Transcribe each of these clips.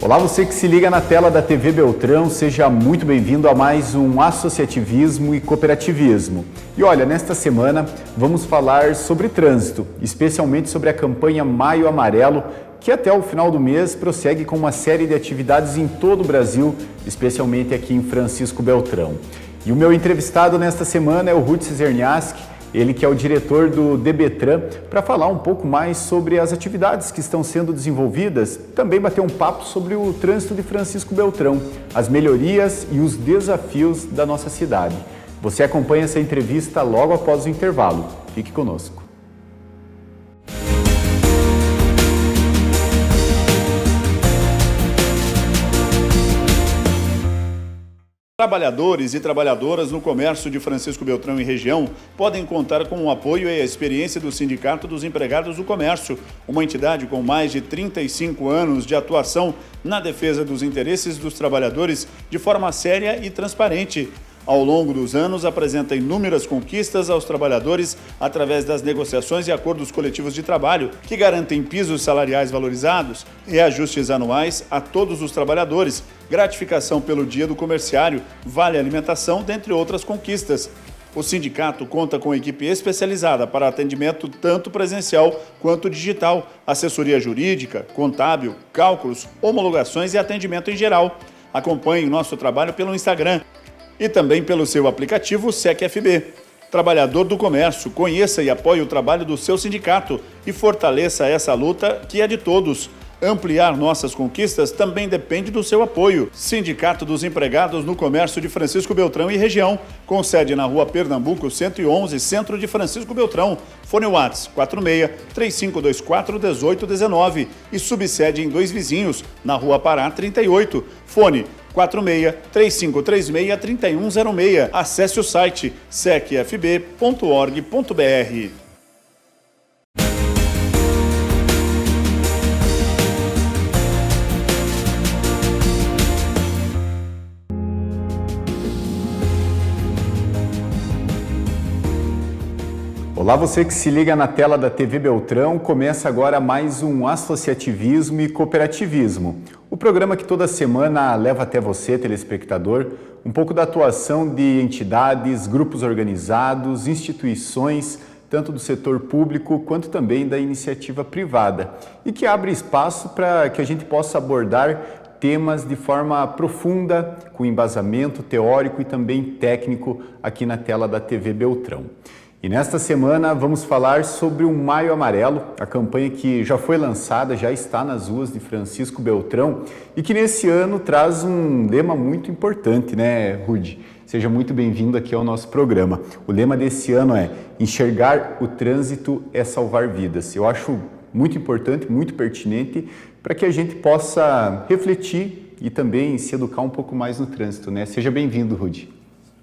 Olá, você que se liga na tela da TV Beltrão, seja muito bem-vindo a mais um Associativismo e Cooperativismo. E olha, nesta semana vamos falar sobre trânsito, especialmente sobre a campanha Maio Amarelo, que até o final do mês prossegue com uma série de atividades em todo o Brasil, especialmente aqui em Francisco Beltrão. E o meu entrevistado nesta semana é o Rudy Cizerniaski, ele que é o diretor do DBTran, para falar um pouco mais sobre as atividades que estão sendo desenvolvidas, também bater um papo sobre o trânsito de Francisco Beltrão, as melhorias e os desafios da nossa cidade. Você acompanha essa entrevista logo após o intervalo. Fique conosco. Trabalhadores e trabalhadoras no comércio de Francisco Beltrão e região podem contar com o apoio e a experiência do Sindicato dos Empregados do Comércio, uma entidade com mais de 35 anos de atuação na defesa dos interesses dos trabalhadores de forma séria e transparente. Ao longo dos anos, apresenta inúmeras conquistas aos trabalhadores através das negociações e acordos coletivos de trabalho, que garantem pisos salariais valorizados, reajustes anuais a todos os trabalhadores, gratificação pelo dia do comerciário, vale alimentação, dentre outras conquistas. O sindicato conta com equipe especializada para atendimento tanto presencial quanto digital, assessoria jurídica, contábil, cálculos, homologações e atendimento em geral. Acompanhe nosso trabalho pelo Instagram e também pelo seu aplicativo SecFB. Trabalhador do comércio, conheça e apoie o trabalho do seu sindicato e fortaleça essa luta que é de todos. Ampliar nossas conquistas também depende do seu apoio. Sindicato dos Empregados no Comércio de Francisco Beltrão e região, com sede na Rua Pernambuco 111, centro de Francisco Beltrão. Fone WhatsApp 46-3524-1819 e subsede em Dois Vizinhos, na Rua Pará 38. Fone 46-3536-3106. Acesse o site secfb.org.br. Olá, você que se liga na tela da TV Beltrão, começa agora mais um Associativismo e Cooperativismo. O programa que toda semana leva até você, telespectador, um pouco da atuação de entidades, grupos organizados, instituições, tanto do setor público quanto também da iniciativa privada, e que abre espaço para que a gente possa abordar temas de forma profunda, com embasamento teórico e também técnico aqui na tela da TV Beltrão. E nesta semana vamos falar sobre o Maio Amarelo, a campanha que já foi lançada, já está nas ruas de Francisco Beltrão e que nesse ano traz um lema muito importante, né, Rudy? Seja muito bem-vindo aqui ao nosso programa. O lema desse ano é enxergar o trânsito é salvar vidas. Eu acho muito importante, muito pertinente para que a gente possa refletir e também se educar um pouco mais no trânsito, né? Seja bem-vindo, Rudy.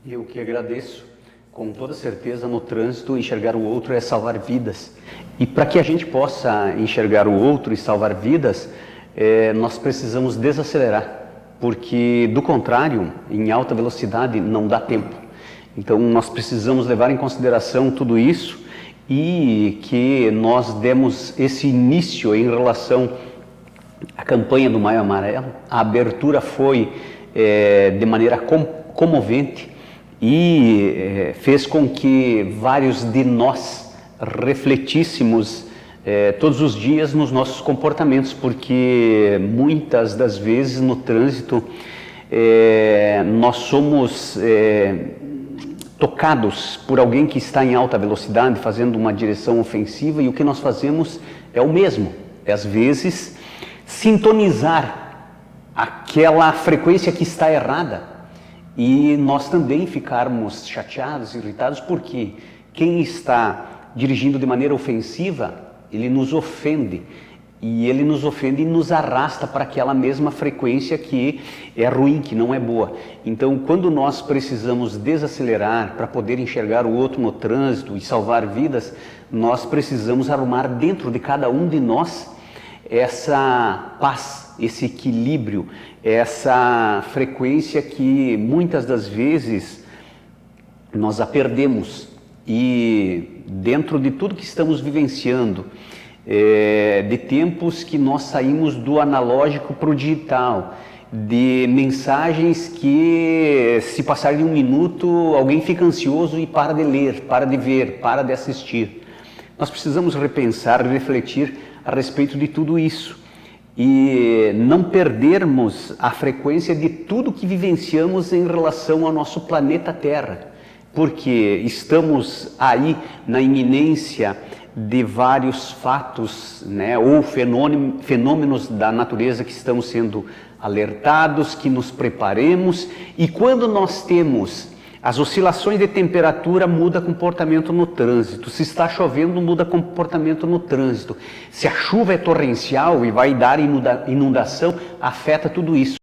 Eu que agradeço. Com toda certeza, no trânsito, enxergar o outro é salvar vidas. E para que a gente possa enxergar o outro e salvar vidas, nós precisamos desacelerar, porque, do contrário, em alta velocidade não dá tempo. Então, nós precisamos levar em consideração tudo isso e que nós demos esse início em relação à campanha do Maio Amarelo. A abertura foi de maneira comovente, e fez com que vários de nós refletíssemos todos os dias nos nossos comportamentos, porque muitas das vezes no trânsito nós somos tocados por alguém que está em alta velocidade fazendo uma direção ofensiva, e o que nós fazemos é o mesmo, às vezes sintonizar aquela frequência que está errada. E nós também ficarmos chateados, irritados, porque quem está dirigindo de maneira ofensiva, ele nos ofende. E ele nos ofende e nos arrasta para aquela mesma frequência que é ruim, que não é boa. Então, quando nós precisamos desacelerar para poder enxergar o outro no trânsito e salvar vidas, nós precisamos arrumar dentro de cada um de nós essa paz, esse equilíbrio, essa frequência que muitas das vezes nós a perdemos. E dentro de tudo que estamos vivenciando, de tempos que nós saímos do analógico para o digital, de mensagens que, se passar de 1 minuto, alguém fica ansioso e para de ler, para de ver, para de assistir. Nós precisamos repensar, refletir a respeito de tudo isso e não perdermos a frequência de tudo que vivenciamos em relação ao nosso planeta Terra, porque estamos aí na iminência de vários fatos, né, ou fenômenos da natureza que estão sendo alertados, que nos preparemos, e quando nós temos as oscilações de temperatura, muda comportamento no trânsito. Se está chovendo, muda comportamento no trânsito. Se a chuva é torrencial e vai dar inundação, afeta tudo isso.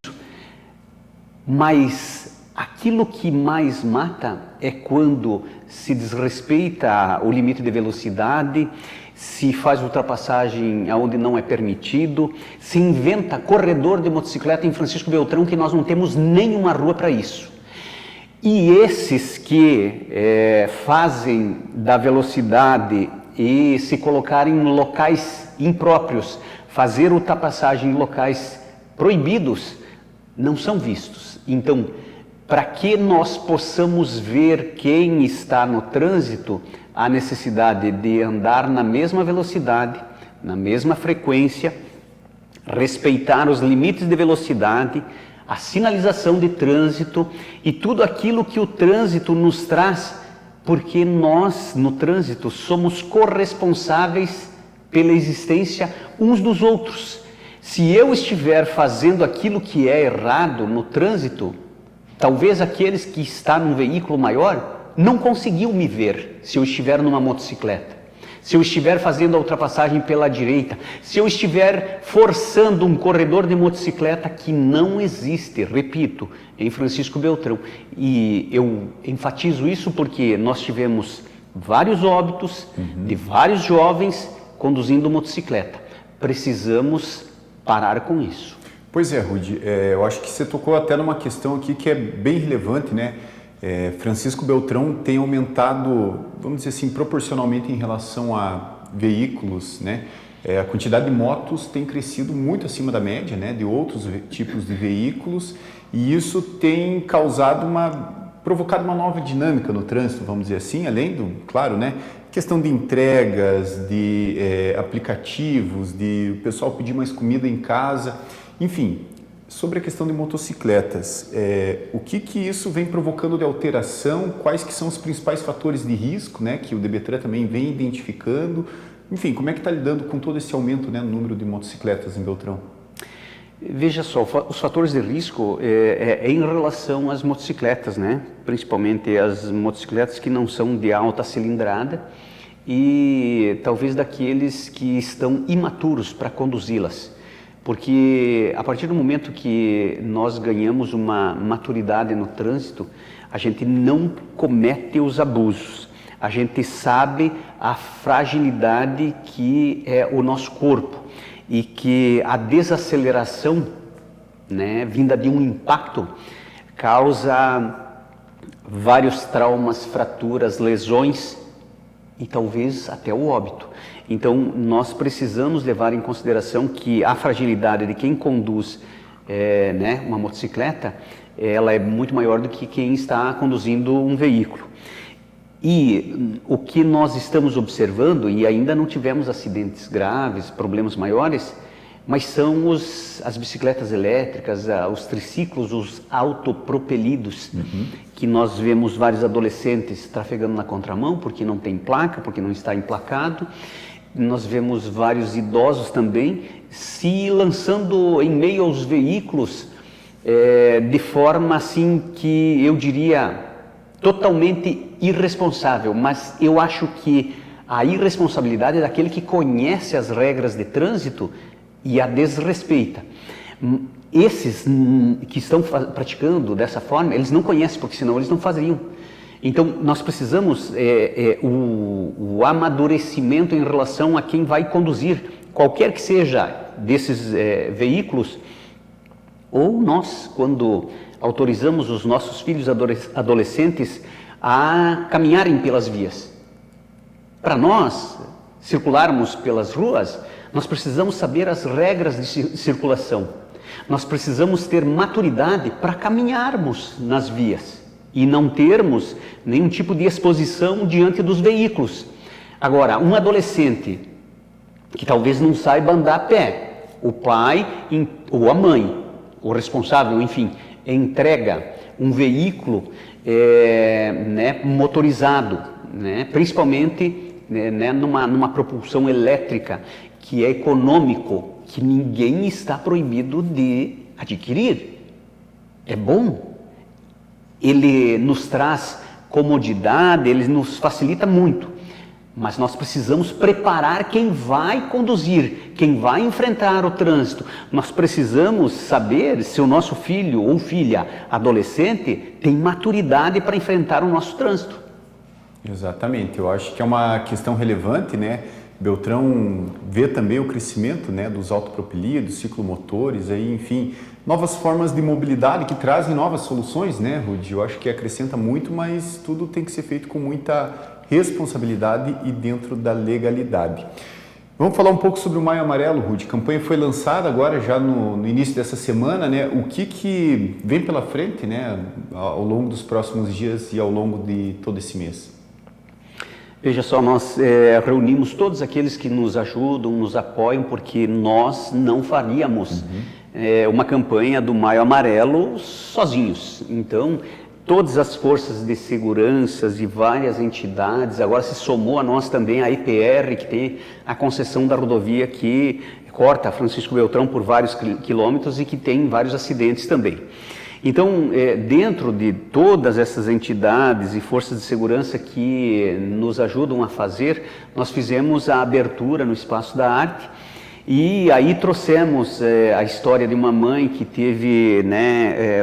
Mas aquilo que mais mata é quando se desrespeita o limite de velocidade, se faz ultrapassagem onde não é permitido, se inventa corredor de motocicleta em Francisco Beltrão, que nós não temos nenhuma rua para isso. E esses que fazem da velocidade e se colocarem em locais impróprios, fazer ultrapassagem em locais proibidos, não são vistos. Então, para que nós possamos ver quem está no trânsito, há necessidade de andar na mesma velocidade, na mesma frequência, respeitar os limites de velocidade, a sinalização de trânsito e tudo aquilo que o trânsito nos traz, porque nós, no trânsito, somos corresponsáveis pela existência uns dos outros. Se eu estiver fazendo aquilo que é errado no trânsito, talvez aqueles que estão num veículo maior não conseguiu me ver se eu estiver numa motocicleta. Se eu estiver fazendo a ultrapassagem pela direita, se eu estiver forçando um corredor de motocicleta que não existe, repito, em Francisco Beltrão. E eu enfatizo isso porque nós tivemos vários óbitos de vários jovens conduzindo motocicleta. Precisamos parar com isso. Pois é, Rudy, eu acho que você tocou até numa questão aqui que é bem relevante, né? Francisco Beltrão tem aumentado, vamos dizer assim, proporcionalmente em relação a veículos, né? A quantidade de motos tem crescido muito acima da média, né? De outros tipos de veículos, e isso tem provocado uma nova dinâmica no trânsito, vamos dizer assim, além do, claro, né? Questão de entregas, de aplicativos, de o pessoal pedir mais comida em casa, enfim. Sobre a questão de motocicletas, o que isso vem provocando de alteração, quais que são os principais fatores de risco, né, que o DBTran também vem identificando, enfim, como é que está lidando com todo esse aumento, né, no número de motocicletas em Beltrão? Veja só, os fatores de risco em relação às motocicletas, né, principalmente as motocicletas que não são de alta cilindrada e talvez daqueles que estão imaturos para conduzi-las. Porque a partir do momento que nós ganhamos uma maturidade no trânsito, a gente não comete os abusos, a gente sabe a fragilidade que é o nosso corpo e que a desaceleração, né, vinda de um impacto, causa vários traumas, fraturas, lesões e talvez até o óbito. Então, nós precisamos levar em consideração que a fragilidade de quem conduz né, uma motocicleta, ela é muito maior do que quem está conduzindo um veículo. E o que nós estamos observando, e ainda não tivemos acidentes graves, problemas maiores, mas são as bicicletas elétricas, os triciclos, os autopropelidos, que nós vemos vários adolescentes trafegando na contramão, porque não tem placa, porque não está emplacado. Nós vemos vários idosos também se lançando em meio aos veículos de forma assim que eu diria totalmente irresponsável, mas eu acho que a irresponsabilidade é daquele que conhece as regras de trânsito e a desrespeita. Esses que estão praticando dessa forma, eles não conhecem, porque senão eles não fariam. Então, nós precisamos o amadurecimento em relação a quem vai conduzir, qualquer que seja desses veículos, ou nós, quando autorizamos os nossos filhos adolescentes a caminharem pelas vias. Para nós, circularmos pelas ruas, nós precisamos saber as regras de circulação. Nós precisamos ter maturidade para caminharmos nas vias e não termos nenhum tipo de exposição diante dos veículos. Agora, um adolescente que talvez não saiba andar a pé, o pai ou a mãe, o responsável, enfim, entrega um veículo motorizado, principalmente numa propulsão elétrica, que é econômico, que ninguém está proibido de adquirir. É bom. Ele nos traz comodidade, ele nos facilita muito. Mas nós precisamos preparar quem vai conduzir, quem vai enfrentar o trânsito. Nós precisamos saber se o nosso filho ou filha adolescente tem maturidade para enfrentar o nosso trânsito. Exatamente, eu acho que é uma questão relevante, né? Beltrão vê também o crescimento, né, dos autopropelidos, ciclomotores, aí, enfim, novas formas de mobilidade que trazem novas soluções, né, Rudy? Eu acho que acrescenta muito, mas tudo tem que ser feito com muita responsabilidade e dentro da legalidade. Vamos falar um pouco sobre o Maio Amarelo, Rudy. A campanha foi lançada agora já no início dessa semana, né? O que vem pela frente, né, ao longo dos próximos dias e ao longo de todo esse mês? Veja só, nós reunimos todos aqueles que nos ajudam, nos apoiam, porque nós não faríamos uma campanha do Maio Amarelo sozinhos. Então, todas as forças de segurança e várias entidades, agora se somou a nós também a EPR, que tem a concessão da rodovia que corta Francisco Beltrão por vários quilômetros e que tem vários acidentes também. Então, dentro de todas essas entidades e forças de segurança que nos ajudam a fazer, nós fizemos a abertura no Espaço da Arte e aí trouxemos a história de uma mãe que teve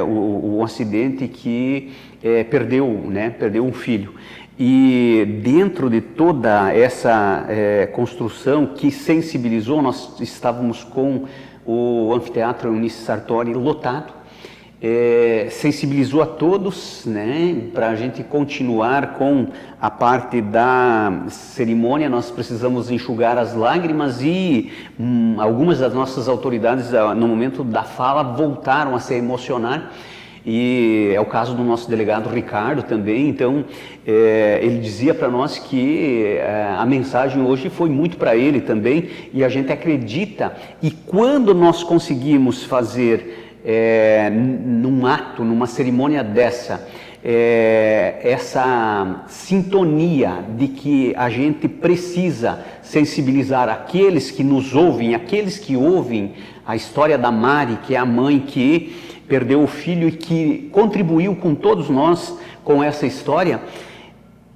um acidente que perdeu um filho. E dentro de toda essa construção que sensibilizou, nós estávamos com o Anfiteatro Eunice Sartori lotado, sensibilizou a todos, para a gente continuar com a parte da cerimônia. Nós precisamos enxugar as lágrimas e algumas das nossas autoridades, no momento da fala, voltaram a se emocionar. E é o caso do nosso delegado Ricardo também. Então, ele dizia para nós que a mensagem hoje foi muito para ele também, e a gente acredita, e quando nós conseguimos fazer num ato, numa cerimônia dessa, essa sintonia de que a gente precisa sensibilizar aqueles que nos ouvem, aqueles que ouvem a história da Mari, que é a mãe que perdeu o filho e que contribuiu com todos nós com essa história.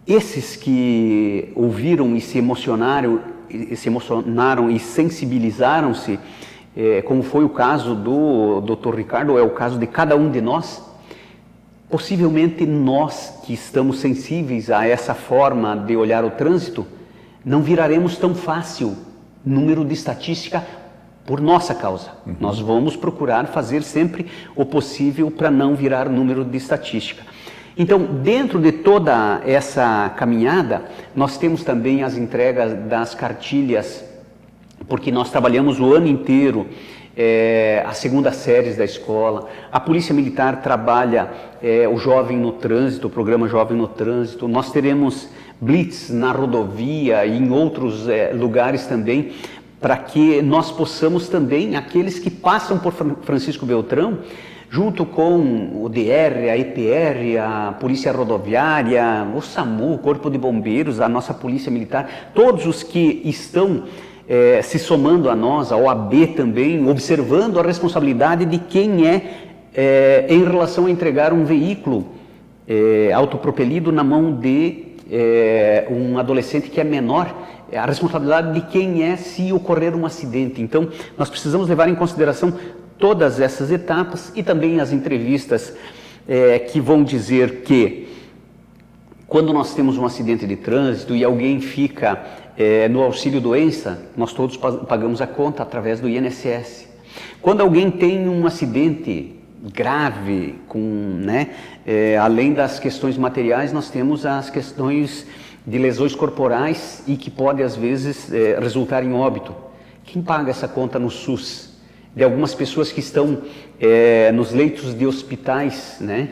Esses que ouviram e se emocionaram e sensibilizaram-se, como foi o caso do Dr. Ricardo, é o caso de cada um de nós. Possivelmente nós que estamos sensíveis a essa forma de olhar o trânsito, não viraremos tão fácil número de estatística por nossa causa. Nós vamos procurar fazer sempre o possível para não virar número de estatística. Então, dentro de toda essa caminhada, nós temos também as entregas das cartilhas, porque nós trabalhamos o ano inteiro as segundas séries da escola. A Polícia Militar trabalha o Jovem no Trânsito, o programa Jovem no Trânsito. Nós teremos blitz na rodovia e em outros lugares também, para que nós possamos também, aqueles que passam por Francisco Beltrão, junto com o DR, a EPR, a Polícia Rodoviária, o SAMU, o Corpo de Bombeiros, a nossa Polícia Militar, todos os que estão se somando a nós, a OAB também, observando a responsabilidade de quem em relação a entregar um veículo autopropelido na mão de um adolescente que é menor, a responsabilidade de quem se ocorrer um acidente. Então, nós precisamos levar em consideração todas essas etapas e também as entrevistas que vão dizer que quando nós temos um acidente de trânsito e alguém fica no auxílio doença, nós todos pagamos a conta através do INSS. Quando alguém tem um acidente grave, além das questões materiais, nós temos as questões de lesões corporais e que pode às vezes resultar em óbito. Quem paga essa conta no SUS? De algumas pessoas que estão nos leitos de hospitais, né?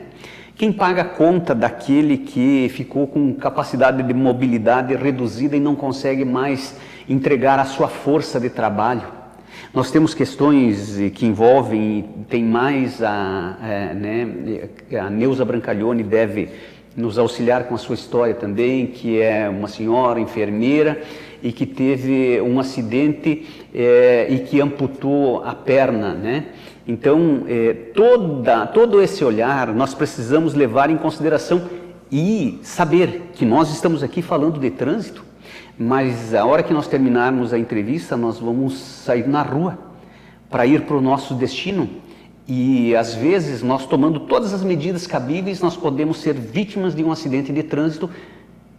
Quem paga a conta daquele que ficou com capacidade de mobilidade reduzida e não consegue mais entregar a sua força de trabalho? Nós temos questões que envolvem, tem mais a Neuza Brancalione deve nos auxiliar com a sua história também, que é uma senhora enfermeira e que teve um acidente e que amputou a perna, né? Então, todo esse olhar nós precisamos levar em consideração e saber que nós estamos aqui falando de trânsito, mas a hora que nós terminarmos a entrevista, nós vamos sair na rua para ir para o nosso destino e, às vezes, nós tomando todas as medidas cabíveis, nós podemos ser vítimas de um acidente de trânsito,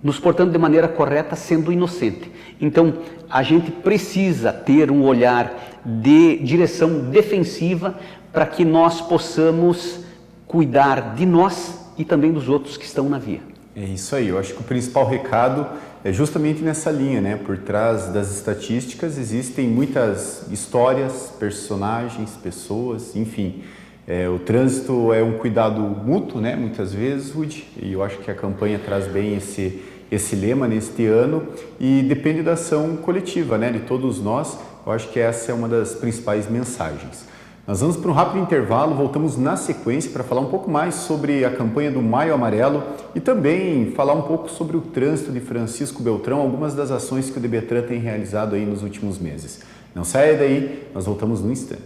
nos portando de maneira correta, sendo inocente. Então, a gente precisa ter um olhar de direção defensiva para que nós possamos cuidar de nós e também dos outros que estão na via. É isso aí, eu acho que o principal recado é justamente nessa linha, né? Por trás das estatísticas existem muitas histórias, personagens, pessoas, enfim. O trânsito é um cuidado mútuo, né? Muitas vezes, Rudy, e eu acho que a campanha traz bem esse lema neste ano e depende da ação coletiva, né? De todos nós. Eu acho que essa é uma das principais mensagens. Nós vamos para um rápido intervalo, voltamos na sequência para falar um pouco mais sobre a campanha do Maio Amarelo e também falar um pouco sobre o trânsito de Francisco Beltrão, algumas das ações que o DBTran tem realizado aí nos últimos meses. Não saia daí, nós voltamos no instante.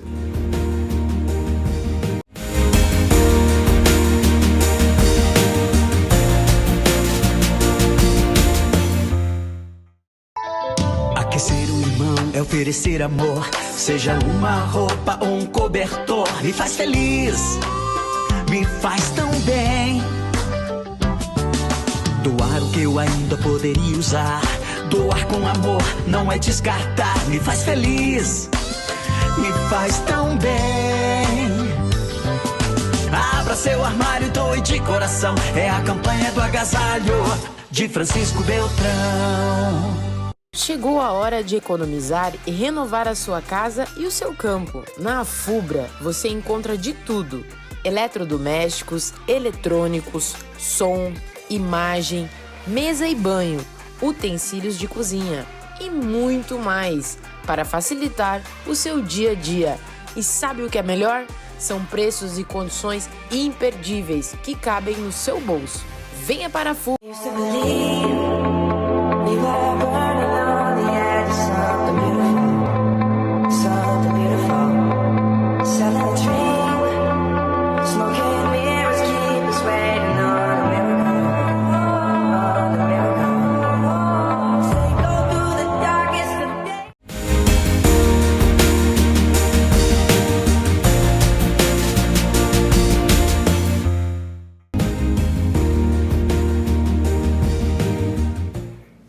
É oferecer amor, seja uma roupa ou um cobertor. Me faz feliz, me faz tão bem. Doar o que eu ainda poderia usar. Doar com amor não é descartar. Me faz feliz, me faz tão bem. Abra seu armário e doe de coração. É a campanha do agasalho de Francisco Beltrão. Chegou a hora de economizar e renovar a sua casa e o seu campo. Na Afubra você encontra de tudo: eletrodomésticos, eletrônicos, som, imagem, mesa e banho, utensílios de cozinha e muito mais para facilitar o seu dia a dia. E sabe o que é melhor? São preços e condições imperdíveis que cabem no seu bolso. Venha para a Afubra.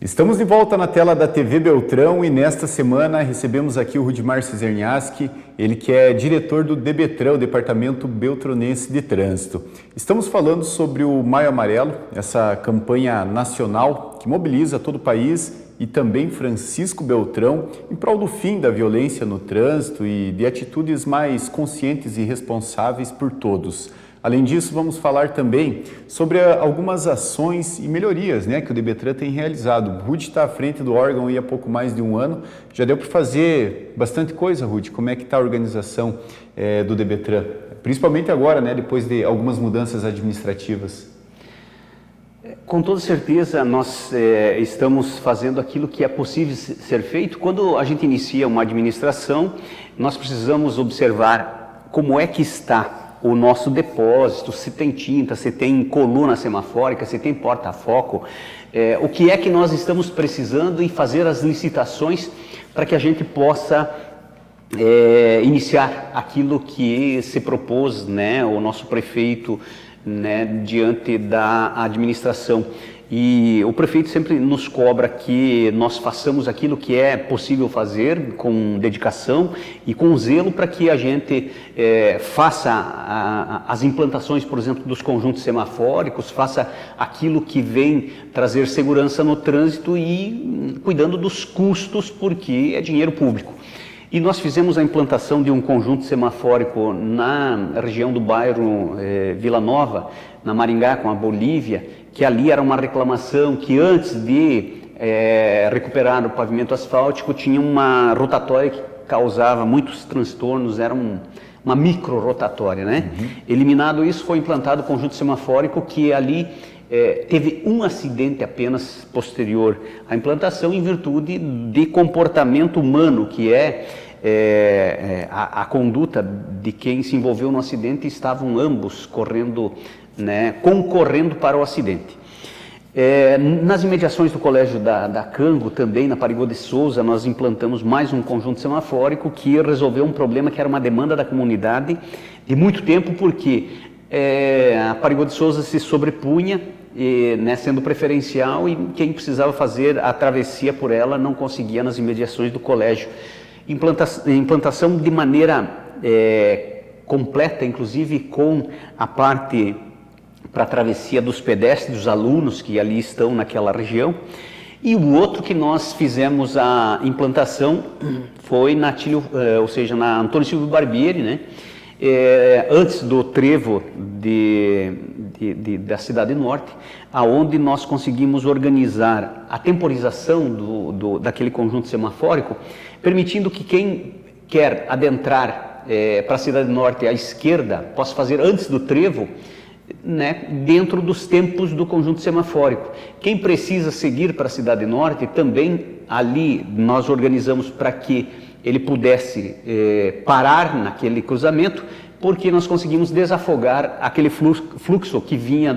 Estamos de volta na tela da TV Beltrão e nesta semana recebemos aqui o Rudimar Cizerniaski, ele que é diretor do DBTran, o Departamento Beltronense de Trânsito. Estamos falando sobre o Maio Amarelo, essa campanha nacional que mobiliza todo o país e também Francisco Beltrão em prol do fim da violência no trânsito e de atitudes mais conscientes e responsáveis por todos. Além disso, vamos falar também sobre algumas ações e melhorias, né, que o DBTran tem realizado. O Rudy está à frente do órgão há pouco mais de um ano. Já deu para fazer bastante coisa, Rudy. Como é que está a organização do DBTran? Principalmente agora, né, depois de algumas mudanças administrativas. Com toda certeza, nós estamos fazendo aquilo que é possível ser feito. Quando a gente inicia uma administração, nós precisamos observar como é que está o nosso depósito, se tem tinta, se tem coluna semafórica, se tem porta-foco, o que é que nós estamos precisando e fazer as licitações para que a gente possa iniciar aquilo que se propôs, né, o nosso prefeito, né, diante da administração. E o prefeito sempre nos cobra que nós façamos aquilo que é possível fazer com dedicação e com zelo para que a gente faça as implantações, por exemplo, dos conjuntos semafóricos, faça aquilo que vem trazer segurança no trânsito e cuidando dos custos, porque é dinheiro público. E nós fizemos a implantação de um conjunto semafórico na região do bairro Vila Nova, na Maringá, com a Bolívia, que ali era uma reclamação que antes de recuperar o pavimento asfáltico tinha uma rotatória que causava muitos transtornos, era uma micro-rotatória, né? Eliminado isso, foi implantado o conjunto semafórico que ali teve um acidente apenas posterior à implantação em virtude de comportamento humano, que a conduta de quem se envolveu no acidente, estavam ambos correndo, né, concorrendo para o acidente. Nas imediações do colégio da Cango, também na Parigô de Souza, nós implantamos mais um conjunto semafórico que resolveu um problema que era uma demanda da comunidade de muito tempo, porque a Parigô de Souza se sobrepunha, né, sendo preferencial, e quem precisava fazer a travessia por ela não conseguia nas imediações do colégio. Implantação de maneira completa, inclusive com a parte para a travessia dos pedestres, dos alunos que ali estão naquela região. E o outro que nós fizemos a implantação foi na Antônio Silvio Barbieri, né? Antes do trevo da Cidade Norte, aonde nós conseguimos organizar a temporização daquele conjunto semafórico, permitindo que quem quer adentrar para a Cidade Norte à esquerda possa fazer antes do trevo, né, dentro dos tempos do conjunto semafórico. Quem precisa seguir para a Cidade Norte, também ali nós organizamos para que ele pudesse parar naquele cruzamento, porque nós conseguimos desafogar aquele fluxo que vinha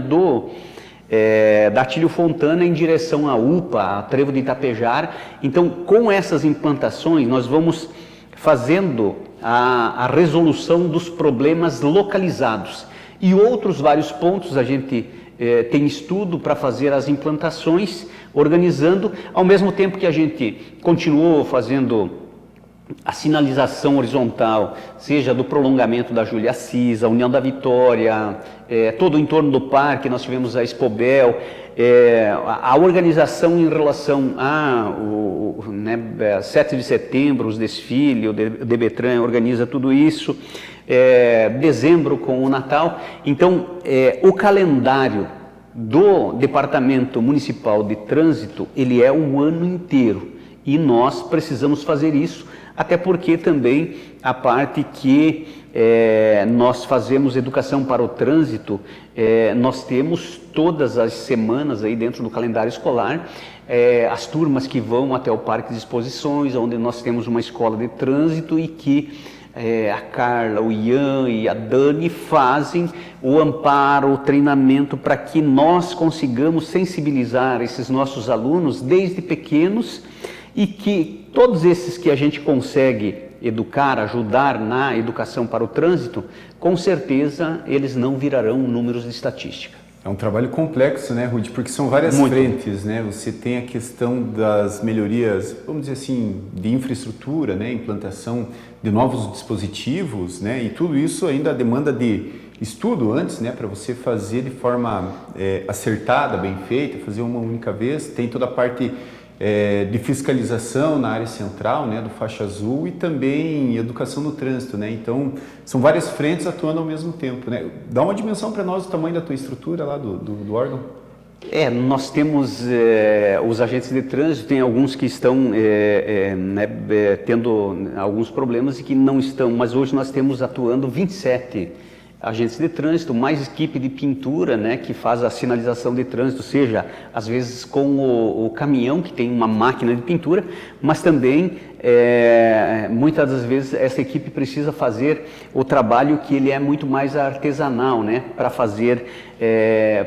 da Atílio Fontana em direção à UPA, a Trevo de Itapejar. Então, com essas implantações, nós vamos fazendo a resolução dos problemas localizados. E outros vários pontos a gente tem estudo para fazer as implantações, organizando, ao mesmo tempo que a gente continuou fazendo a sinalização horizontal, seja do prolongamento da Júlia Assis, a União da Vitória, todo o entorno do parque, nós tivemos a Expobel, a organização em relação a 7 de setembro, os desfiles, o Debetran organiza tudo isso, dezembro com o Natal. Então, o calendário do Departamento Municipal de Trânsito, ele é o ano inteiro, e nós precisamos fazer isso, até porque também a parte que nós fazemos educação para o trânsito, nós temos todas as semanas aí dentro do calendário escolar, as turmas que vão até o Parque de Exposições, onde nós temos uma escola de trânsito e que a Carla, o Ian e a Dani fazem o amparo, o treinamento para que nós consigamos sensibilizar esses nossos alunos desde pequenos, e que todos esses que a gente consegue educar, ajudar na educação para o trânsito, com certeza eles não virarão números de estatística. É um trabalho complexo, né, Rudy? Porque são várias frentes, né? Você tem a questão das melhorias, vamos dizer assim, de infraestrutura, né? Implantação de novos dispositivos, né? E tudo isso ainda demanda de estudo antes, né? Para você fazer de forma acertada, bem feita, fazer uma única vez. Tem toda a parte de fiscalização na área central, né, do faixa azul, e também educação no trânsito, né? Então, são várias frentes atuando ao mesmo tempo, né? Dá uma dimensão para nós do tamanho da tua estrutura lá do órgão. Nós temos os agentes de trânsito, tem alguns que estão tendo alguns problemas e que não estão, mas hoje nós temos atuando 27 agentes de trânsito, mais equipe de pintura, né, que faz a sinalização de trânsito, seja às vezes com o caminhão que tem uma máquina de pintura, mas também muitas das vezes essa equipe precisa fazer o trabalho que ele é muito mais artesanal, né, para fazer,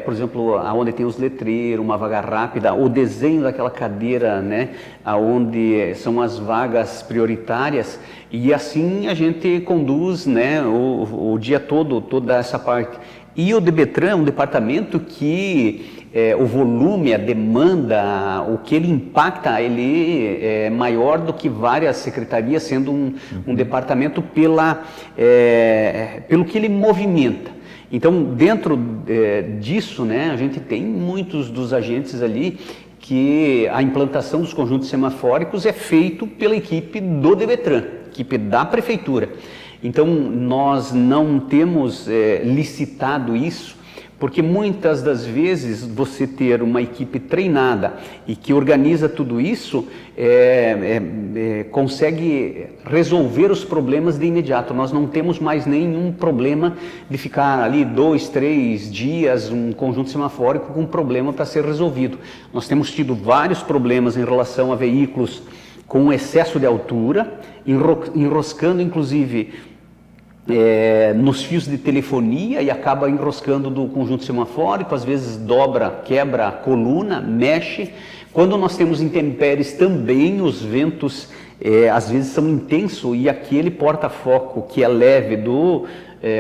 por exemplo, aonde tem os letreiros, uma vaga rápida, o desenho daquela cadeira, né, aonde são as vagas prioritárias, e assim a gente conduz, né, o dia todo, toda essa parte. E o DEBETRAN é um departamento que o volume, a demanda, o que ele impacta, ele é maior do que várias secretarias, sendo um departamento pelo que ele movimenta. Então, dentro disso, né, a gente tem muitos dos agentes ali que a implantação dos conjuntos semafóricos é feito pela equipe do DEBETRAN, equipe da prefeitura. Então, nós não temos licitado isso, porque muitas das vezes você ter uma equipe treinada e que organiza tudo isso, consegue resolver os problemas de imediato. Nós não temos mais nenhum problema de ficar ali 2, 3 dias, um conjunto semafórico com um problema para ser resolvido. Nós temos tido vários problemas em relação a veículos com excesso de altura, enroscando inclusive nos fios de telefonia e acaba enroscando do conjunto semafórico, às vezes dobra, quebra a coluna, mexe. Quando nós temos intempéries também, os ventos às vezes são intensos e aquele porta-foco que é leve do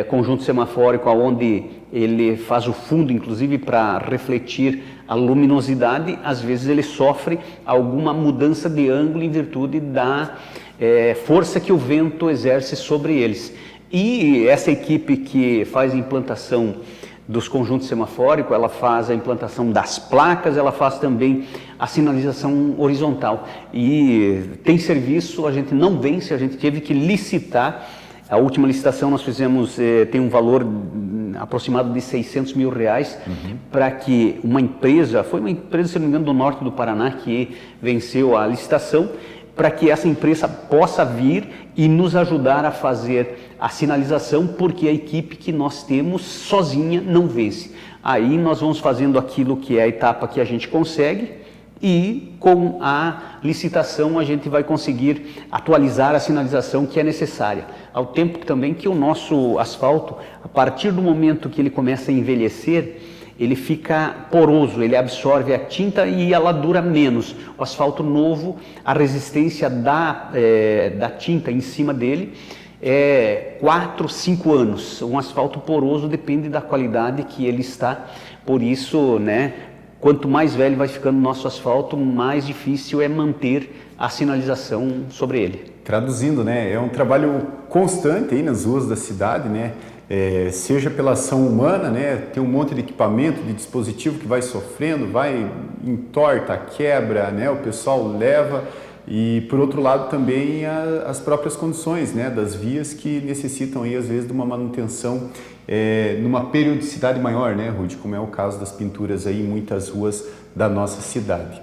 conjunto semafórico, onde ele faz o fundo, inclusive para refletir a luminosidade, às vezes ele sofre alguma mudança de ângulo em virtude da força que o vento exerce sobre eles. E essa equipe que faz a implantação dos conjuntos semafóricos, ela faz a implantação das placas, ela faz também a sinalização horizontal. E tem serviço, a gente não vence, a gente teve que licitar. A última licitação nós fizemos, tem um valor aproximado de R$600 mil, para que uma empresa, foi uma empresa, se não me engano, do norte do Paraná, que venceu a licitação, para que essa empresa possa vir e nos ajudar a fazer a sinalização, porque a equipe que nós temos sozinha não vence. Aí nós vamos fazendo aquilo que é a etapa que a gente consegue e com a licitação a gente vai conseguir atualizar a sinalização que é necessária. Ao tempo também que o nosso asfalto, a partir do momento que ele começa a envelhecer, ele fica poroso, ele absorve a tinta e ela dura menos. O asfalto novo, a resistência da tinta em cima dele é 4, 5 anos. Um asfalto poroso depende da qualidade que ele está. Por isso, né, quanto mais velho vai ficando o nosso asfalto, mais difícil é manter a sinalização sobre ele. Traduzindo, né, é um trabalho constante aí nas ruas da cidade, né? Seja pela ação humana, né, tem um monte de equipamento, de dispositivo que vai sofrendo, vai entorta, quebra, né, o pessoal leva, e por outro lado também as próprias condições, né, das vias que necessitam aí às vezes de uma manutenção numa periodicidade maior, né, Rudy, como é o caso das pinturas aí em muitas ruas da nossa cidade.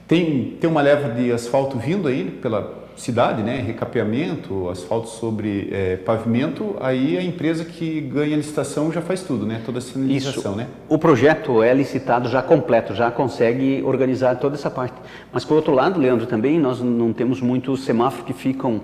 Tem uma leva de asfalto vindo aí pela cidade, né? Recapeamento, asfalto sobre pavimento, aí a empresa que ganha a licitação já faz tudo, né? Toda a sinalização, isso, né? O projeto é licitado já completo, já consegue organizar toda essa parte. Mas por outro lado, Leandro, também nós não temos muitos semáforos que ficam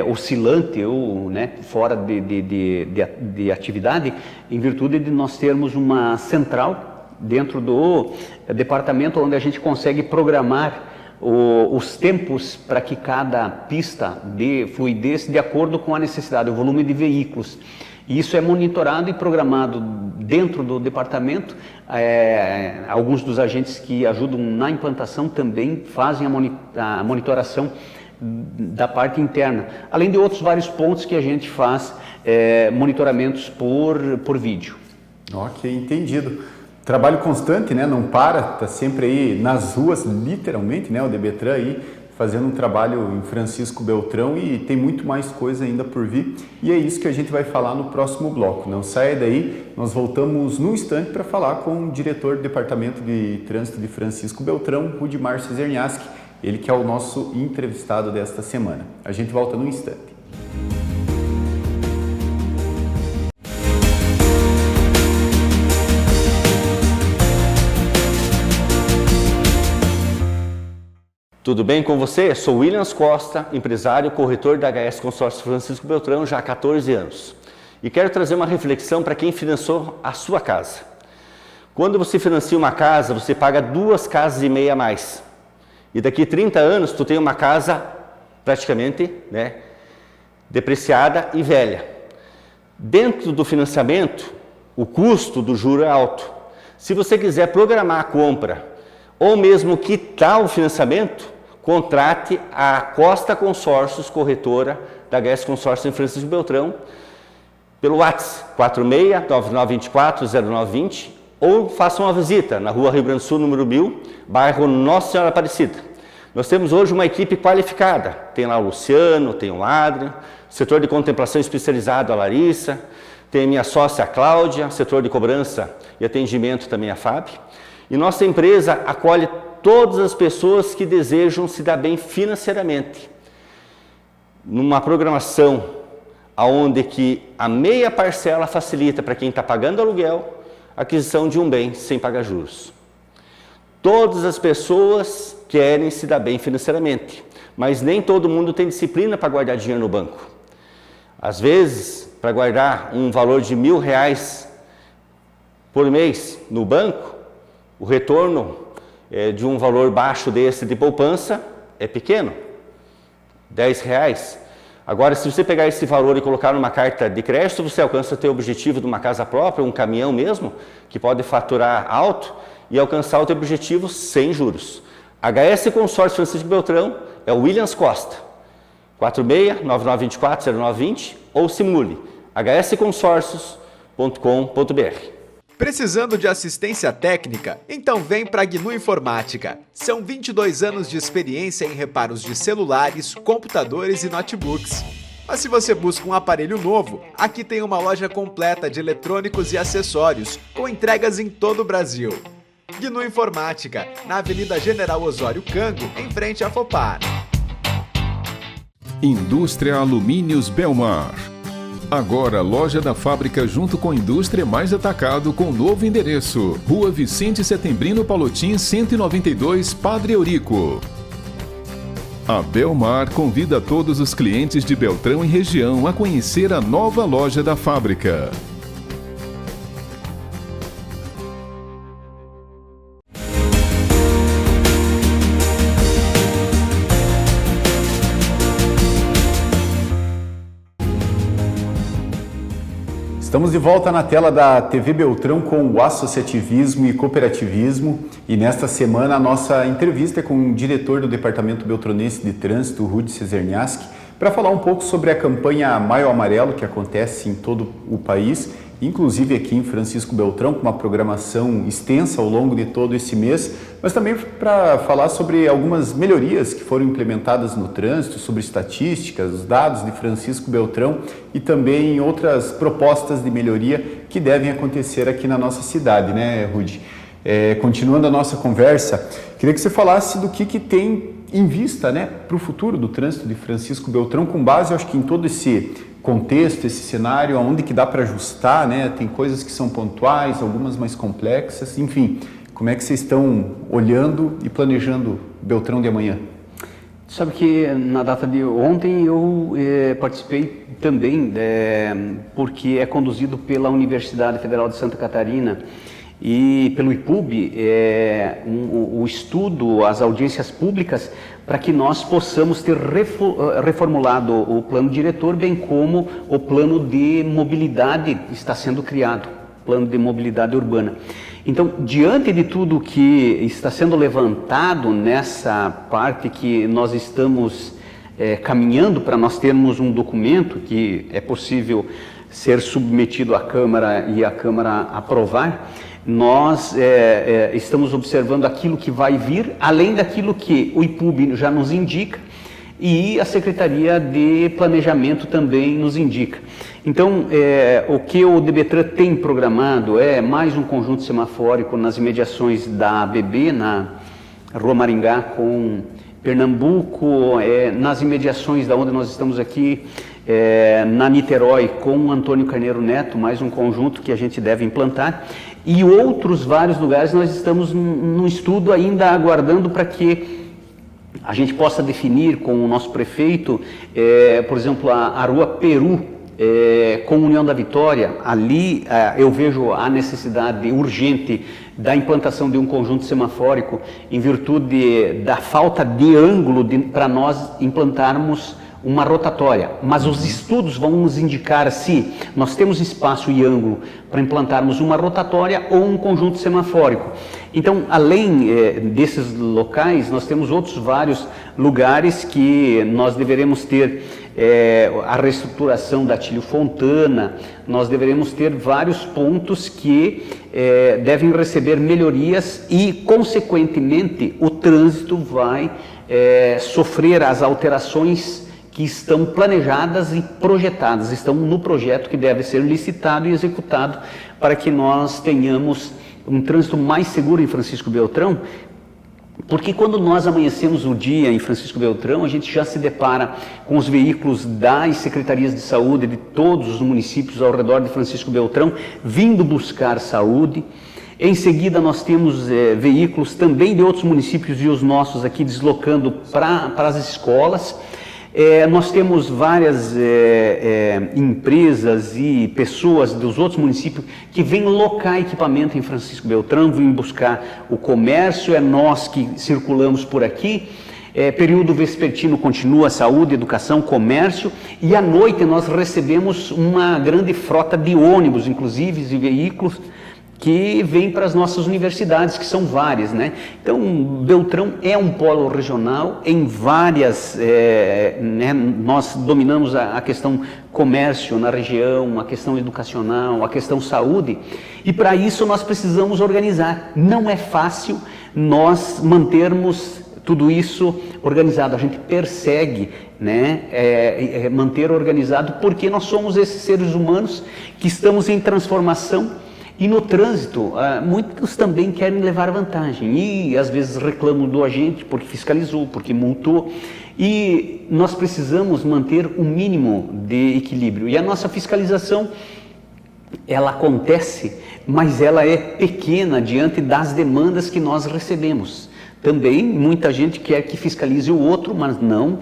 oscilante ou, né, fora de atividade, em virtude de nós termos uma central dentro do departamento onde a gente consegue programar os tempos para que cada pista dê fluidez de acordo com a necessidade, o volume de veículos. E isso é monitorado e programado dentro do departamento. Alguns dos agentes que ajudam na implantação também fazem a monitoração da parte interna, além de outros vários pontos que a gente faz monitoramentos por vídeo. Ok, entendido. Trabalho constante, né? Não para, está sempre aí nas ruas, literalmente, né? O DEBETRAN aí fazendo um trabalho em Francisco Beltrão e tem muito mais coisa ainda por vir. E é isso que a gente vai falar no próximo bloco. Não saia daí, nós voltamos num instante para falar com o diretor do Departamento de Trânsito de Francisco Beltrão, Rudimar Cezerniaski, ele que é o nosso entrevistado desta semana. A gente volta num instante. Tudo bem com você? Sou Williams Costa, empresário, corretor da HS Consórcio Francisco Beltrão já há 14 anos. E quero trazer uma reflexão para quem financiou a sua casa. Quando você financia uma casa, você paga 2,5 casas a mais. E daqui a 30 anos, tu tem uma casa praticamente, depreciada e velha. Dentro do financiamento, o custo do juro é alto. Se você quiser programar a compra ou mesmo quitar o financiamento, contrate a Costa Consórcios, corretora da HS Consórcios em Francisco Beltrão, pelo WhatsApp 46-9924-0920 ou faça uma visita na Rua Rio Grande do Sul, número 1000, bairro Nossa Senhora Aparecida. Nós temos hoje uma equipe qualificada, tem lá o Luciano, tem o Adrian, setor de contemplação especializado a Larissa, tem a minha sócia a Cláudia, setor de cobrança e atendimento também a Fábio. E nossa empresa acolhe todas as pessoas que desejam se dar bem financeiramente. Numa programação onde que a meia parcela facilita para quem está pagando aluguel a aquisição de um bem sem pagar juros. Todas as pessoas querem se dar bem financeiramente, mas nem todo mundo tem disciplina para guardar dinheiro no banco. Às vezes, para guardar um valor de R$1.000 por mês no banco, o retorno de um valor baixo desse de poupança é pequeno, R$10. Agora, se você pegar esse valor e colocar numa carta de crédito, você alcança o teu objetivo de uma casa própria, um caminhão mesmo, que pode faturar alto e alcançar o teu objetivo sem juros. HS Consórcio Francisco Beltrão é o Williams Costa, 46-9924-0920 ou simule hsconsórcios.com.br. Precisando de assistência técnica? Então vem para a GNU Informática. São 22 anos de experiência em reparos de celulares, computadores e notebooks. Mas se você busca um aparelho novo, aqui tem uma loja completa de eletrônicos e acessórios, com entregas em todo o Brasil. GNU Informática, na Avenida General Osório Cango, em frente à Fopar. Indústria Alumínios Belmar. Agora, loja da fábrica junto com Indústria Mais Atacado com novo endereço. Rua Vicente Setembrino Palotim, 192, Padre Eurico. A Belmar convida todos os clientes de Beltrão e região a conhecer a nova loja da fábrica. Estamos de volta na tela da TV Beltrão com o associativismo e cooperativismo e nesta semana a nossa entrevista é com o diretor do Departamento Beltronense de Trânsito, Rudy Cezerniaski, para falar um pouco sobre a campanha Maio Amarelo que acontece em todo o país, inclusive aqui em Francisco Beltrão, com uma programação extensa ao longo de todo esse mês, mas também para falar sobre algumas melhorias que foram implementadas no trânsito, sobre estatísticas, os dados de Francisco Beltrão e também outras propostas de melhoria que devem acontecer aqui na nossa cidade, né, Rudy? Continuando a nossa conversa, queria que você falasse do que tem em vista, né, para o futuro do trânsito de Francisco Beltrão, com base, acho que em todo esse contexto, esse cenário, aonde que dá para ajustar, né? Tem coisas que são pontuais, algumas mais complexas, enfim. Como é que vocês estão olhando e planejando Beltrão de amanhã? Sabe que na data de ontem eu participei também, porque é conduzido pela Universidade Federal de Santa Catarina e pelo IPUB, o estudo, as audiências públicas, para que nós possamos ter reformulado o plano diretor, bem como o plano de mobilidade está sendo criado, plano de mobilidade urbana. Então, diante de tudo que está sendo levantado nessa parte que nós estamos caminhando para nós termos um documento que é possível ser submetido à Câmara e a Câmara aprovar, nós estamos observando aquilo que vai vir, além daquilo que o IPUB já nos indica e a Secretaria de Planejamento também nos indica. Então, o que o DBTran tem programado é mais um conjunto semafórico nas imediações da ABB, na Rua Maringá com Pernambuco, nas imediações da onde nós estamos aqui, na Niterói com Antônio Carneiro Neto, mais um conjunto que a gente deve implantar, e outros vários lugares nós estamos num estudo ainda aguardando para que a gente possa definir com o nosso prefeito, por exemplo, a Rua Peru, com União da Vitória. Ali eu vejo a necessidade urgente da implantação de um conjunto semafórico em virtude da falta de ângulo para nós implantarmos uma rotatória, mas os estudos vão nos indicar se nós temos espaço e ângulo para implantarmos uma rotatória ou um conjunto semafórico. Então, além desses locais, nós temos outros vários lugares que nós deveremos ter a reestruturação da Atílio Fontana, nós deveremos ter vários pontos que devem receber melhorias e, consequentemente, o trânsito vai sofrer as alterações que estão planejadas e projetadas, estão no projeto que deve ser licitado e executado para que nós tenhamos um trânsito mais seguro em Francisco Beltrão, porque quando nós amanhecemos o dia em Francisco Beltrão, a gente já se depara com os veículos das secretarias de saúde de todos os municípios ao redor de Francisco Beltrão vindo buscar saúde. Em seguida nós temos veículos também de outros municípios e os nossos aqui deslocando para as escolas. Nós temos várias empresas e pessoas dos outros municípios que vêm locar equipamento em Francisco Beltrão, vêm buscar o comércio, nós que circulamos por aqui. Período vespertino continua saúde, educação, comércio, e à noite nós recebemos uma grande frota de ônibus, inclusive, e veículos que vêm para as nossas universidades, que são várias, né? Então, Beltrão é um polo regional em várias, nós dominamos a questão comércio na região, a questão educacional, a questão saúde, e para isso nós precisamos organizar. Não é fácil nós mantermos tudo isso organizado, a gente persegue, né, manter organizado, porque nós somos esses seres humanos que estamos em transformação. E no trânsito, muitos também querem levar vantagem e às vezes reclamam do agente porque fiscalizou, porque multou, e nós precisamos manter um mínimo de equilíbrio. E a nossa fiscalização, ela acontece, mas ela é pequena diante das demandas que nós recebemos. Também muita gente quer que fiscalize o outro, mas não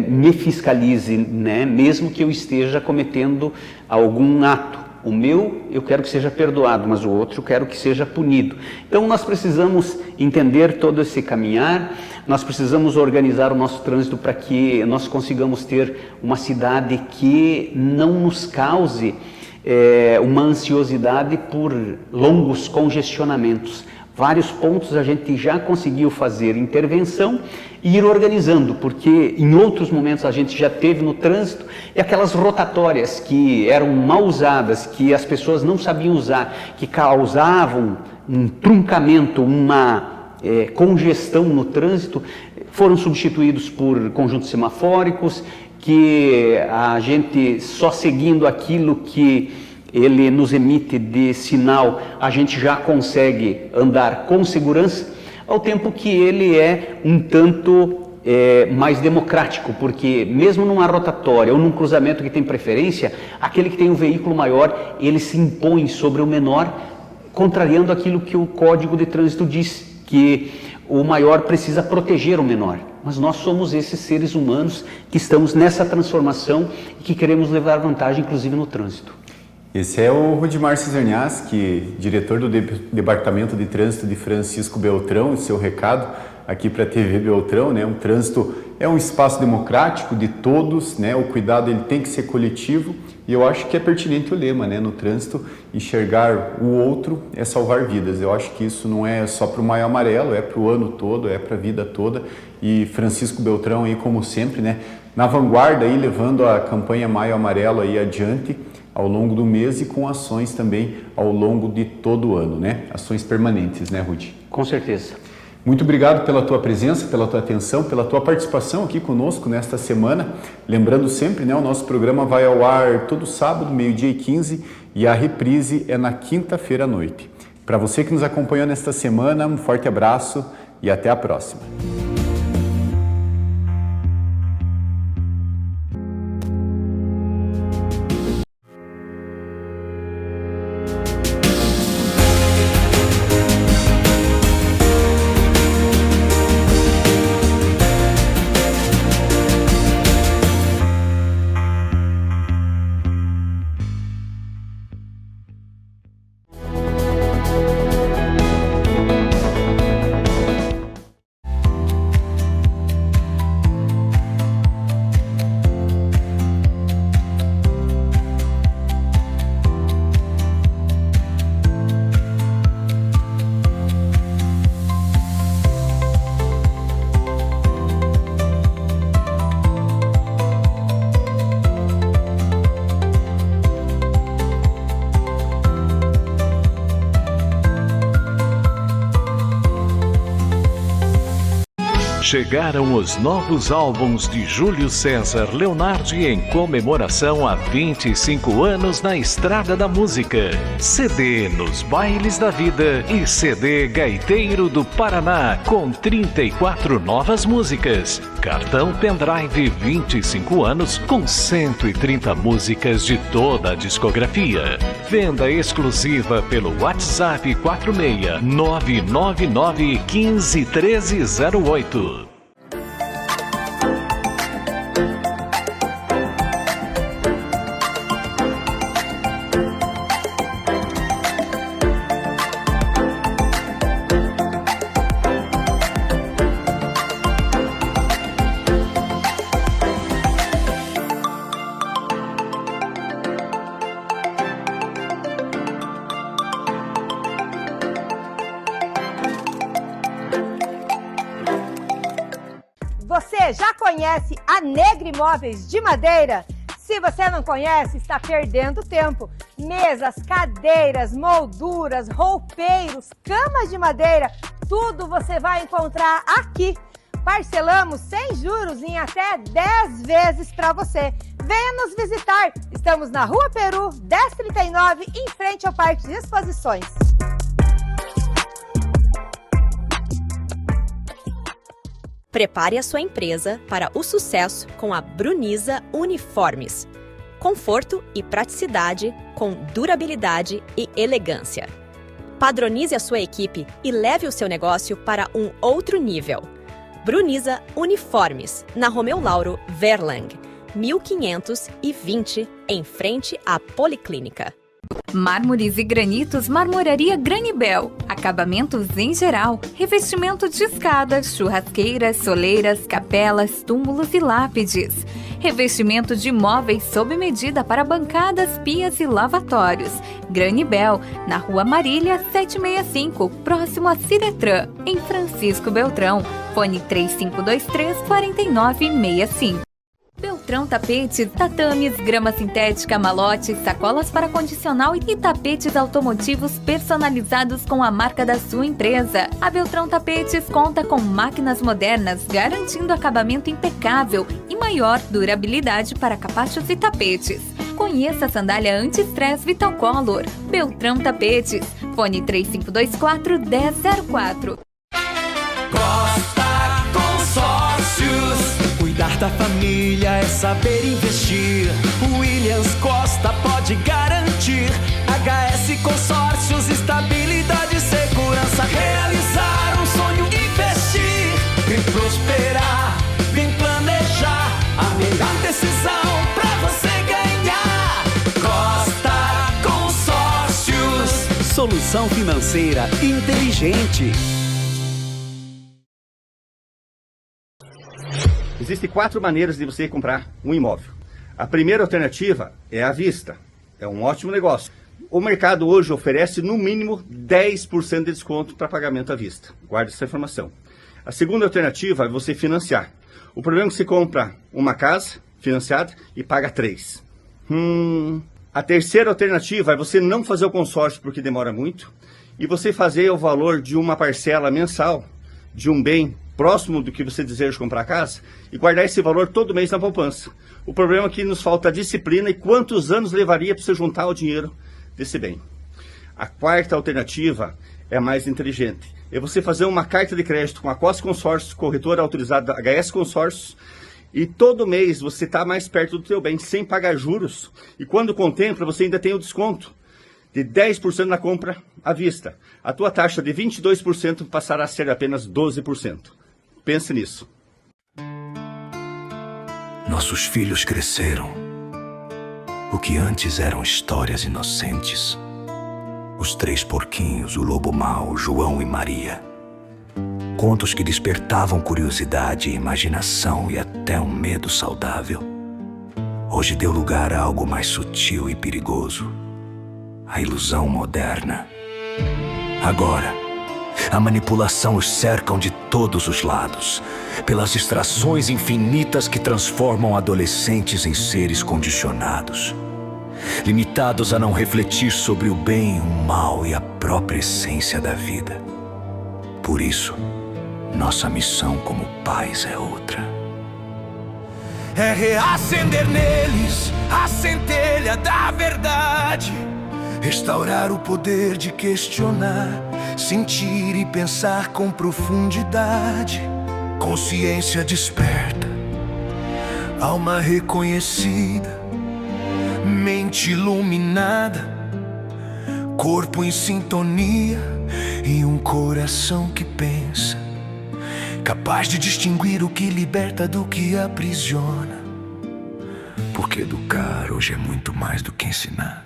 me fiscalize, né, mesmo que eu esteja cometendo algum ato. O meu eu quero que seja perdoado, mas o outro eu quero que seja punido. Então nós precisamos entender todo esse caminhar, nós precisamos organizar o nosso trânsito para que nós consigamos ter uma cidade que não nos cause uma ansiosidade por longos congestionamentos. Vários pontos a gente já conseguiu fazer intervenção e ir organizando, porque em outros momentos a gente já teve no trânsito e aquelas rotatórias que eram mal usadas, que as pessoas não sabiam usar, que causavam um truncamento, uma congestão no trânsito, foram substituídos por conjuntos semafóricos, que a gente só seguindo aquilo que ele nos emite de sinal, a gente já consegue andar com segurança, ao tempo que ele é um tanto mais democrático, porque mesmo numa rotatória ou num cruzamento que tem preferência, aquele que tem um veículo maior, ele se impõe sobre o menor, contrariando aquilo que o Código de Trânsito diz, que o maior precisa proteger o menor. Mas nós somos esses seres humanos que estamos nessa transformação e que queremos levar vantagem, inclusive no trânsito. Esse é o Rudimar Cizerniaski, diretor do Departamento de Trânsito de Francisco Beltrão, e seu recado aqui para a TV Beltrão, né? Um trânsito é um espaço democrático de todos, né? O cuidado ele tem que ser coletivo, e eu acho que é pertinente o lema, né? No trânsito, enxergar o outro é salvar vidas. Eu acho que isso não é só para o Maio Amarelo, é para o ano todo, é para a vida toda, e Francisco Beltrão aí, como sempre, né? Na vanguarda aí, levando a campanha Maio Amarelo aí adiante, ao longo do mês, e com ações também ao longo de todo o ano, né? Ações permanentes, né, Rudy? Com certeza. Muito obrigado pela tua presença, pela tua atenção, pela tua participação aqui conosco nesta semana. Lembrando sempre, né, o nosso programa vai ao ar todo sábado, 12h15, e a reprise é na quinta-feira à noite. Para você que nos acompanhou nesta semana, um forte abraço e até a próxima. Chegaram os novos álbuns de Júlio César Leonardi em comemoração a 25 anos na estrada da música. CD Nos Bailes da Vida e CD Gaiteiro do Paraná com 34 novas músicas. Cartão pendrive 25 anos com 130 músicas de toda a discografia. Venda exclusiva pelo WhatsApp 46 999 15 1308. Você já conhece a Negre Móveis de Madeira? Se você não conhece, está perdendo tempo. Mesas, cadeiras, molduras, roupeiros, camas de madeira, tudo você vai encontrar aqui. Parcelamos sem juros em até 10 vezes para você. Venha nos visitar. Estamos na Rua Peru, 1039, em frente ao Parque de Exposições. Prepare a sua empresa para o sucesso com a Bruniza Uniformes. Conforto e praticidade com durabilidade e elegância. Padronize a sua equipe e leve o seu negócio para um outro nível. Bruniza Uniformes, na Romeu Lauro, Verlang, 1520, em frente à Policlínica. Mármores e granitos Marmoraria Granibel. Acabamentos em geral. Revestimento de escadas, churrasqueiras, soleiras, capelas, túmulos e lápides. Revestimento de móveis sob medida para bancadas, pias e lavatórios. Granibel, na Rua Marília 765, próximo a Ciretran, em Francisco Beltrão. Fone 3523-4965. Beltrão Tapetes, tatames, grama sintética, malotes, sacolas para condicional e tapetes automotivos personalizados com a marca da sua empresa. A Beltrão Tapetes conta com máquinas modernas, garantindo acabamento impecável e maior durabilidade para capachos e tapetes. Conheça a sandália anti-stress Vital Color. Beltrão Tapetes, fone 3524-1004. Costa Consórcios. Cuidar da família é saber investir. O Williams Costa pode garantir. HS Consórcios, estabilidade e segurança. Realizar um sonho, investir. Vem prosperar, vem planejar. A melhor decisão pra você ganhar. Costa Consórcios. Solução financeira inteligente. Existem 4 maneiras de você comprar um imóvel. A primeira alternativa é à vista. É um ótimo negócio. O mercado hoje oferece no mínimo 10% de desconto para pagamento à vista. Guarde essa informação. A segunda alternativa é você financiar. O problema é que você compra uma casa financiada e paga 3. A terceira alternativa é você não fazer o consórcio porque demora muito e você fazer o valor de uma parcela mensal de um bem próximo do que você deseja comprar a casa e guardar esse valor todo mês na poupança. O problema é que nos falta disciplina e quantos anos levaria para você juntar o dinheiro desse bem. A quarta alternativa é mais inteligente. É você fazer uma carta de crédito com a Costa Consórcios, corretora autorizada HS Consórcios, e todo mês você está mais perto do teu bem, sem pagar juros. E quando contempla, você ainda tem o desconto de 10% na compra à vista. A tua taxa de 22% passará a ser apenas 12%. Pense nisso. Nossos filhos cresceram. O que antes eram histórias inocentes. Os 3 porquinhos, o lobo mau, João e Maria. Contos que despertavam curiosidade, imaginação e até um medo saudável. Hoje deu lugar a algo mais sutil e perigoso. A ilusão moderna. Agora, a manipulação os cercam de todos os lados, pelas distrações infinitas que transformam adolescentes em seres condicionados, limitados a não refletir sobre o bem, o mal e a própria essência da vida. Por isso, Nossa missão como pais é outra. É reacender neles a centelha da verdade, restaurar o poder de questionar, sentir e pensar com profundidade. Consciência desperta, alma reconhecida, mente iluminada, corpo em sintonia e um coração que pensa, capaz de distinguir o que liberta do que aprisiona. Porque educar hoje é muito mais do que ensinar.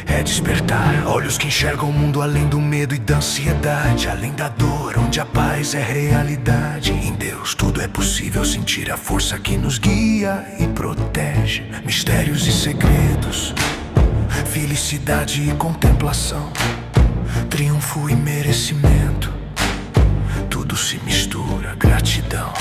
É despertar olhos que enxergam o mundo além do medo e da ansiedade, além da dor, onde a paz é realidade. Em Deus tudo é possível, sentir a força que nos guia e protege. Mistérios e segredos, felicidade e contemplação, triunfo e merecimento, tudo se mistura, gratidão.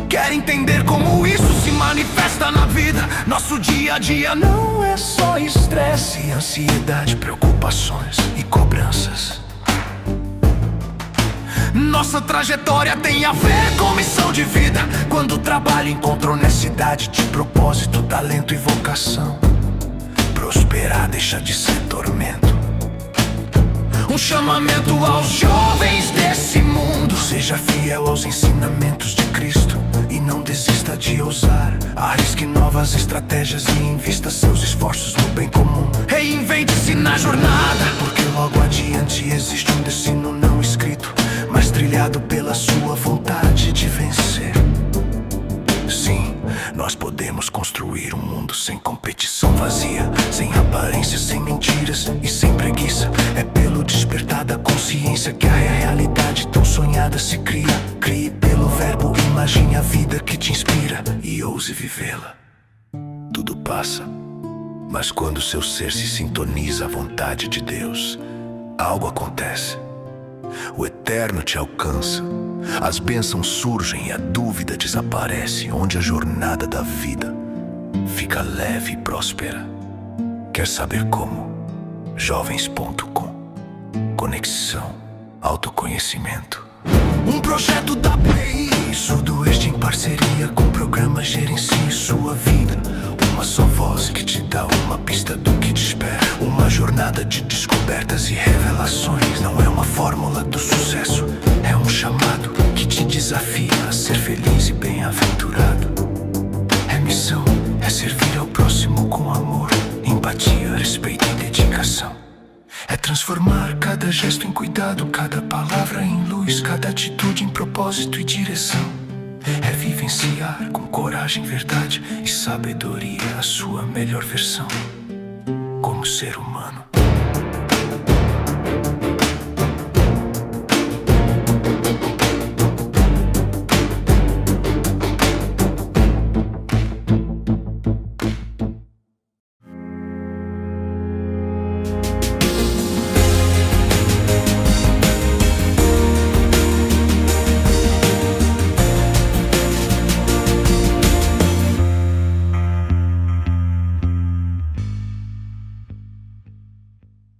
Quer entender como isso se manifesta na vida? Nosso dia a dia não é só estresse, ansiedade, preocupações e cobranças. Nossa trajetória tem a ver com missão de vida, quando o trabalho encontra honestidade de propósito, talento e vocação. Prosperar deixa de ser tormento. Um chamamento aos jovens desse mundo: seja fiel aos ensinamentos de Cristo e não desista de ousar. Arrisque novas estratégias e invista seus esforços no bem comum. Reinvente-se na jornada, porque logo adiante existe um destino não escrito, mas trilhado pela sua vontade de vencer. Sim, nós podemos construir um mundo sem competição vazia, sem aparências, sem mentiras e sem preguiça. É pelo despertar da consciência que a realidade tão sonhada se cria. Crie pelo verbo, imagine a vida que te inspira e ouse vivê-la. Tudo passa, mas quando seu ser se sintoniza à vontade de Deus, algo acontece. O eterno te alcança, as bênçãos surgem e a dúvida desaparece, onde a jornada da vida fica leve e próspera. Quer saber como? Jovens.com. Conexão, autoconhecimento. Um projeto da PI, Sudoeste em parceria com o programa Gerencie Sua Vida. Uma só voz que te dá uma pista do que te espera. Uma jornada de descobertas e revelações. Não é uma fórmula do sucesso, é um chamado que te desafia a ser feliz e bem-aventurado. É missão, é servir ao próximo com amor, empatia, respeito e dedicação. É transformar cada gesto em cuidado, cada palavra em luz, cada atitude em propósito e direção. É vivenciar com coragem, verdade e sabedoria a sua melhor versão como ser humano.